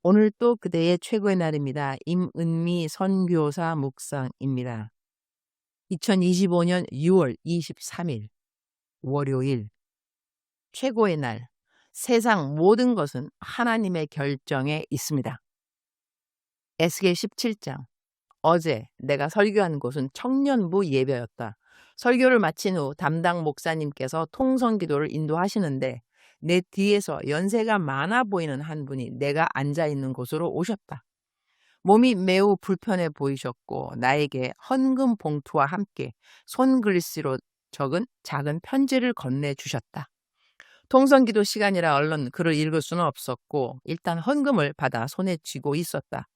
오늘 또 그대의 최고의 날입니다. 임은미 선교사 묵상입니다. 2025년 6월 23일 월요일 최고의 날. 세상 모든 것은 하나님의 결정에 있습니다. 에스겔 17장. 어제 내가 설교한 곳은 청년부 예배였다. 설교를 마친 후 담당 목사님께서 통성기도를 인도하시는데 내 뒤에서 연세가 많아 보이는 한 분이 내가 앉아있는 곳으로 오셨다. 몸이 매우 불편해 보이셨고 나에게 헌금 봉투와 함께 손글씨로 적은 작은 편지를 건네주셨다. 통성기도 시간이라 얼른 글을 읽을 수는 없었고 일단 헌금을 받아 손에 쥐고 있었다.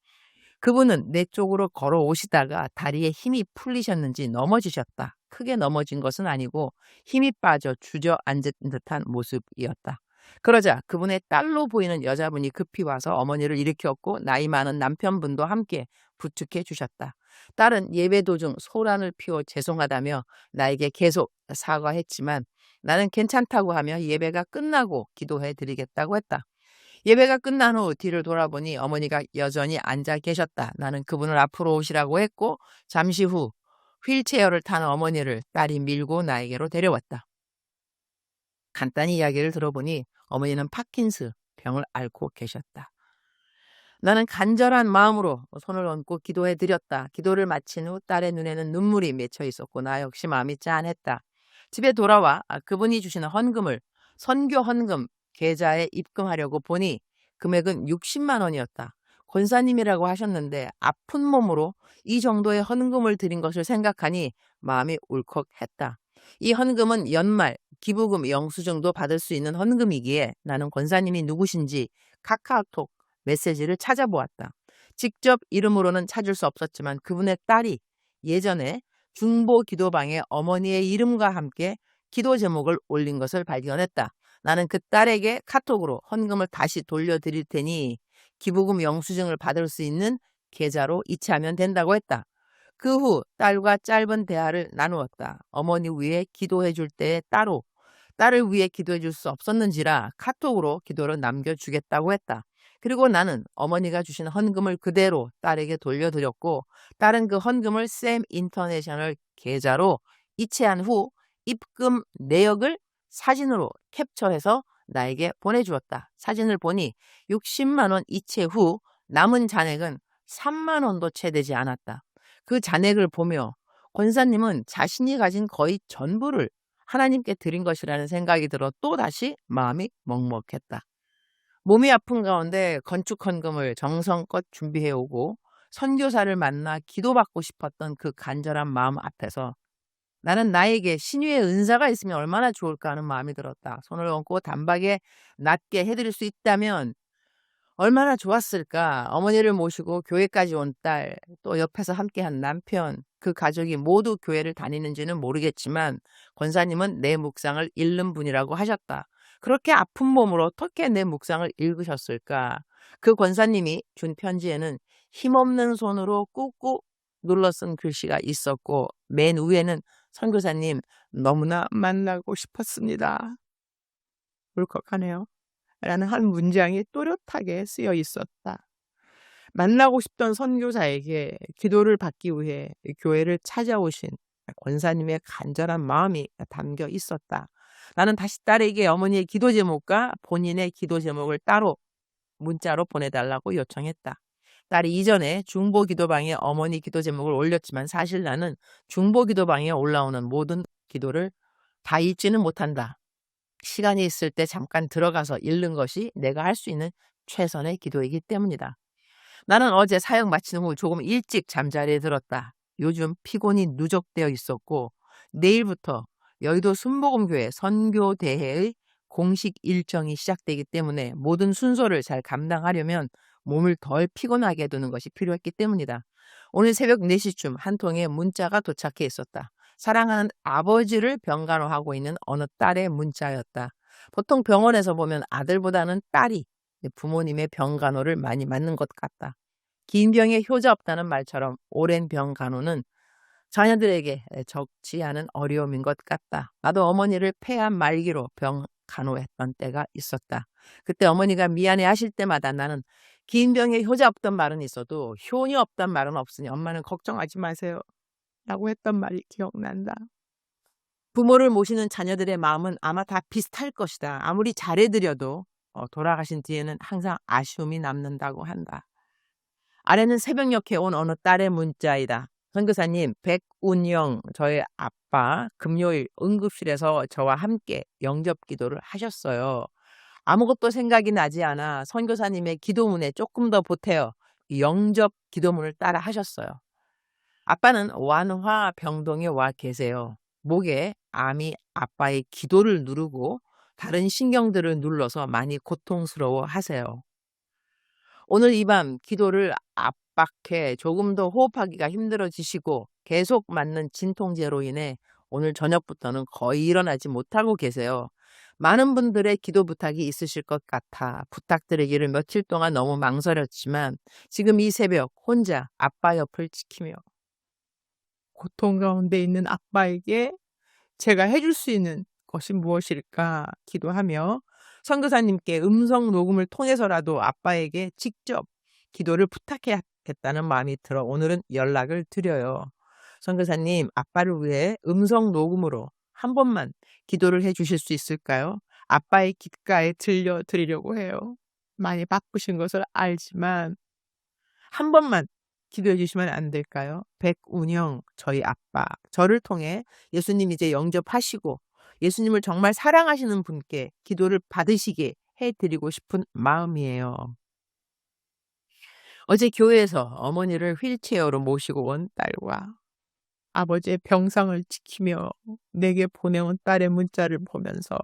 그분은 내 쪽으로 걸어오시다가 다리에 힘이 풀리셨는지 넘어지셨다. 크게 넘어진 것은 아니고 힘이 빠져 주저앉은 듯한 모습이었다. 그러자 그분의 딸로 보이는 여자분이 급히 와서 어머니를 일으켰고 나이 많은 남편분도 함께 부축해 주셨다. 딸은 예배 도중 소란을 피워 죄송하다며 나에게 계속 사과했지만 나는 괜찮다고 하며 예배가 끝나고 기도해 드리겠다고 했다. 예배가 끝난 후 뒤를 돌아보니 어머니가 여전히 앉아 계셨다. 나는 그분을 앞으로 오시라고 했고 잠시 후 휠체어를 탄 어머니를 딸이 밀고 나에게로 데려왔다. 간단히 이야기를 들어보니 어머니는 파킨스 병을 앓고 계셨다. 나는 간절한 마음으로 손을 얹고 기도해 드렸다. 기도를 마친 후 딸의 눈에는 눈물이 맺혀 있었고 나 역시 마음이 짠했다. 집에 돌아와 그분이 주시는 헌금을 선교 헌금 계좌에 입금하려고 보니 금액은 60만 원이었다. 권사님이라고 하셨는데 아픈 몸으로 이 정도의 헌금을 드린 것을 생각하니 마음이 울컥했다. 이 헌금은 연말 기부금 영수증도 받을 수 있는 헌금이기에 나는 권사님이 누구신지 카카오톡 메시지를 찾아보았다. 직접 이름으로는 찾을 수 없었지만 그분의 딸이 예전에 중보 기도방에 어머니의 이름과 함께 기도 제목을 올린 것을 발견했다. 나는 그 딸에게 카톡으로 헌금을 다시 돌려드릴 테니 기부금 영수증을 받을 수 있는 계좌로 이체하면 된다고 했다. 그 후 딸과 짧은 대화를 나누었다. 어머니 위해 기도해 줄 때에 따로 딸을 위해 기도해 줄 수 없었는지라 카톡으로 기도를 남겨주겠다고 했다. 그리고 나는 어머니가 주신 헌금을 그대로 딸에게 돌려드렸고 딸은 그 헌금을 샘 인터내셔널 계좌로 이체한 후 입금 내역을 사진으로 캡처해서 나에게 보내주었다. 사진을 보니 60만 원 이체 후 남은 잔액은 3만 원도 채 되지 않았다. 그 잔액을 보며 권사님은 자신이 가진 거의 전부를 하나님께 드린 것이라는 생각이 들어 또다시 마음이 먹먹했다. 몸이 아픈 가운데 건축 헌금을 정성껏 준비해오고 선교사를 만나 기도받고 싶었던 그 간절한 마음 앞에서 나는 나에게 신유의 은사가 있으면 얼마나 좋을까 하는 마음이 들었다. 손을 얹고 단박에 낫게 해드릴 수 있다면 얼마나 좋았을까. 어머니를 모시고 교회까지 온 딸, 또 옆에서 함께한 남편, 그 가족이 모두 교회를 다니는지는 모르겠지만 권사님은 내 묵상을 읽는 분이라고 하셨다. 그렇게 아픈 몸으로 어떻게 내 묵상을 읽으셨을까. 그 권사님이 준 편지에는 힘없는 손으로 꾹꾹 눌러 쓴 글씨가 있었고 맨 위에는 선교사님 너무나 만나고 싶었습니다. 울컥하네요. 라는 한 문장이 또렷하게 쓰여 있었다. 만나고 싶던 선교사에게 기도를 받기 위해 교회를 찾아오신 권사님의 간절한 마음이 담겨 있었다. 나는 다시 딸에게 어머니의 기도 제목과 본인의 기도 제목을 따로 문자로 보내달라고 요청했다. 딸이 이전에 중보기도방에 어머니 기도 제목을 올렸지만 사실 나는 중보기도방에 올라오는 모든 기도를 다 읽지는 못한다. 시간이 있을 때 잠깐 들어가서 읽는 것이 내가 할 수 있는 최선의 기도이기 때문이다. 나는 어제 사역 마친 후 조금 일찍 잠자리에 들었다. 요즘 피곤이 누적되어 있었고 내일부터 여의도 순복음교회 선교대회의 공식 일정이 시작되기 때문에 모든 순서를 잘 감당하려면 몸을 덜 피곤하게 두는 것이 필요했기 때문이다. 오늘 새벽 4시쯤 한 통의 문자가 도착해 있었다. 사랑하는 아버지를 병간호하고 있는 어느 딸의 문자였다. 보통 병원에서 보면 아들보다는 딸이 부모님의 병간호를 많이 맡는 것 같다. 긴 병에 효자 없다는 말처럼 오랜 병간호는 자녀들에게 적지 않은 어려움인 것 같다. 나도 어머니를 폐암 말기로 병간호했던 때가 있었다. 그때 어머니가 미안해 하실 때마다 나는 긴 병에 효자 없단 말은 있어도 효녀 없단 말은 없으니 엄마는 걱정하지 마세요. 라고 했던 말이 기억난다. 부모를 모시는 자녀들의 마음은 아마 다 비슷할 것이다. 아무리 잘해드려도 돌아가신 뒤에는 항상 아쉬움이 남는다고 한다. 아래는 새벽녘에 온 어느 딸의 문자이다. 선교사님, 백운영 저의 아빠 금요일 응급실에서 저와 함께 영접 기도를 하셨어요. 아무것도 생각이 나지 않아 선교사님의 기도문에 조금 더 보태어 영접 기도문을 따라 하셨어요. 아빠는 완화 병동에 와 계세요. 목에 암이 아빠의 기도를 누르고 다른 신경들을 눌러서 많이 고통스러워 하세요. 오늘 이 밤 기도를 압박해 조금 더 호흡하기가 힘들어지시고 계속 맞는 진통제로 인해 오늘 저녁부터는 거의 일어나지 못하고 계세요. 많은 분들의 기도 부탁이 있으실 것 같아 부탁드리기를 며칠 동안 너무 망설였지만 지금 이 새벽 혼자 아빠 옆을 지키며 고통 가운데 있는 아빠에게 제가 해줄 수 있는 것이 무엇일까 기도하며 선교사님께 음성 녹음을 통해서라도 아빠에게 직접 기도를 부탁해야겠다는 마음이 들어 오늘은 연락을 드려요. 선교사님, 아빠를 위해 음성 녹음으로 한 번만 기도를 해주실 수 있을까요? 아빠의 귓가에 들려드리려고 해요. 많이 바쁘신 것을 알지만 한 번만 기도해 주시면 안 될까요? 백운영 저희 아빠 저를 통해 예수님 이제 영접하시고 예수님을 정말 사랑하시는 분께 기도를 받으시게 해드리고 싶은 마음이에요. 어제 교회에서 어머니를 휠체어로 모시고 온 딸과 아버지의 병상을 지키며 내게 보내온 딸의 문자를 보면서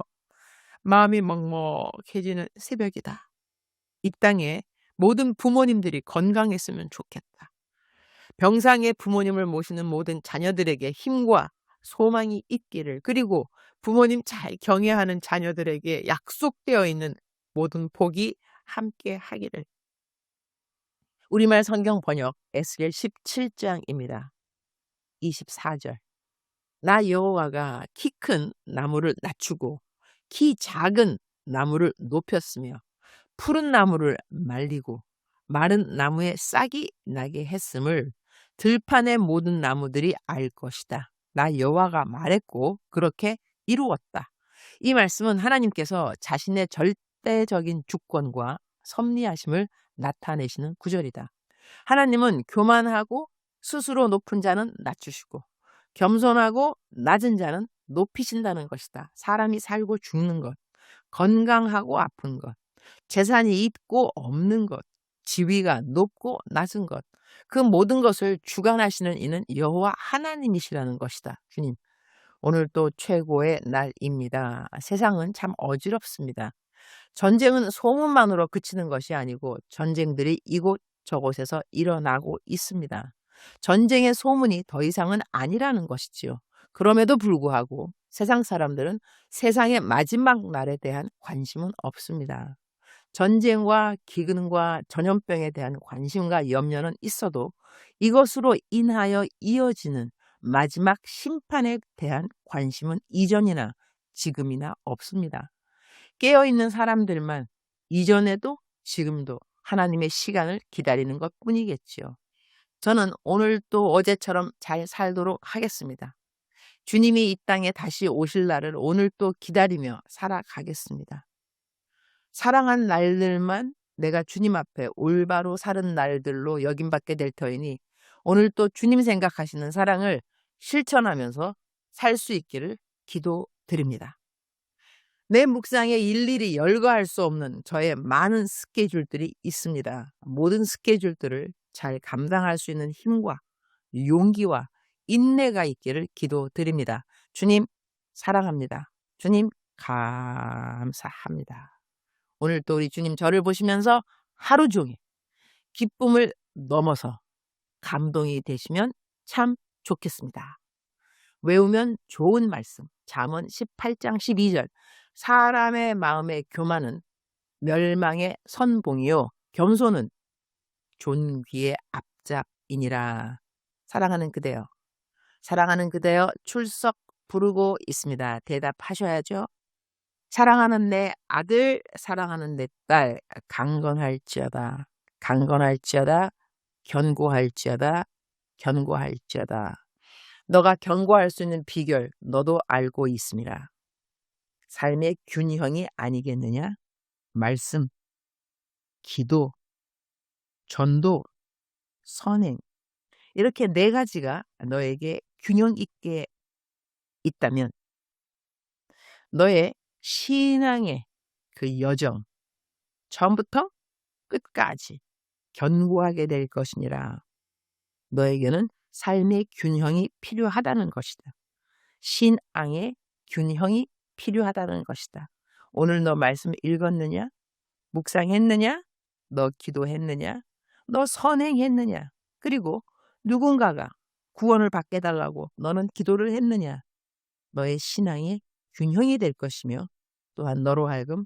마음이 먹먹해지는 새벽이다. 이 땅에 모든 부모님들이 건강했으면 좋겠다. 병상에 부모님을 모시는 모든 자녀들에게 힘과 소망이 있기를, 그리고 부모님 잘 경외하는 자녀들에게 약속되어 있는 모든 복이 함께 하기를. 우리말 성경 번역 에스겔 17장입니다. 24절. 나 여호와가 키 큰 나무를 낮추고 키 작은 나무를 높였으며 푸른 나무를 말리고 마른 나무에 싹이 나게 했음을 들판의 모든 나무들이 알 것이다. 나 여호와가 말했고 그렇게 이루었다. 이 말씀은 하나님께서 자신의 절대적인 주권과 섭리하심을 나타내시는 구절이다. 하나님은 교만하고 스스로 높은 자는 낮추시고 겸손하고 낮은 자는 높이신다는 것이다. 사람이 살고 죽는 것, 건강하고 아픈 것, 재산이 있고 없는 것, 지위가 높고 낮은 것, 그 모든 것을 주관하시는 이는 여호와 하나님이시라는 것이다. 주님, 오늘 또 최고의 날입니다. 세상은 참 어지럽습니다. 전쟁은 소문만으로 그치는 것이 아니고 전쟁들이 이곳저곳에서 일어나고 있습니다. 전쟁의 소문이 더 이상은 아니라는 것이지요. 그럼에도 불구하고 세상 사람들은 세상의 마지막 날에 대한 관심은 없습니다. 전쟁과 기근과 전염병에 대한 관심과 염려는 있어도 이것으로 인하여 이어지는 마지막 심판에 대한 관심은 이전이나 지금이나 없습니다. 깨어있는 사람들만 이전에도 지금도 하나님의 시간을 기다리는 것 뿐이겠지요. 저는 오늘 또 어제처럼 잘 살도록 하겠습니다. 주님이 이 땅에 다시 오실 날을 오늘 또 기다리며 살아가겠습니다. 사랑한 날들만 내가 주님 앞에 올바로 사는 날들로 여김받게 될 터이니 오늘 또 주님 생각하시는 사랑을 실천하면서 살 수 있기를 기도드립니다. 내 묵상에 일일이 열거할 수 없는 저의 많은 스케줄들이 있습니다. 모든 스케줄들을 잘 감당할 수 있는 힘과 용기와 인내가 있기를 기도드립니다. 주님 사랑합니다. 주님 감사합니다. 오늘 또 우리 주님 저를 보시면서 하루 종일 기쁨을 넘어서 감동이 되시면 참 좋겠습니다. 외우면 좋은 말씀. 잠언 18장 12절. 사람의 마음의 교만은 멸망의 선봉이요 겸손은 존귀의 앞잡이니라. 사랑하는 그대여. 사랑하는 그대여 출석 부르고 있습니다. 대답하셔야죠. 사랑하는 내 아들, 사랑하는 내 딸, 강건할지어다. 강건할지어다. 견고할지어다. 견고할지어다. 너가 견고할 수 있는 비결 너도 알고 있습니다. 삶의 균형이 아니겠느냐? 말씀, 기도, 전도, 선행. 이렇게 4가지가 너에게 균형 있게 있다면 너의 신앙의 그 여정 처음부터 끝까지 견고하게 될 것이니라. 너에게는 삶의 균형이 필요하다는 것이다. 신앙의 균형이 필요하다는 것이다. 오늘 너 말씀 읽었느냐? 묵상했느냐? 너 기도했느냐? 너 선행했느냐? 그리고 누군가가 구원을 받게 해달라고 너는 기도를 했느냐? 너의 신앙의 균형이 될 것이며 또한 너로 하여금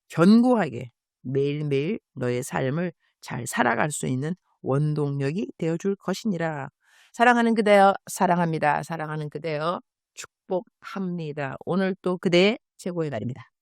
견고하게 매일매일 너의 삶을 잘 살아갈 수 있는 원동력이 되어줄 것이니라. 사랑하는 그대여, 사랑합니다. 사랑하는 그대여, 축복합니다. 오늘 또 그대의 최고의 날입니다.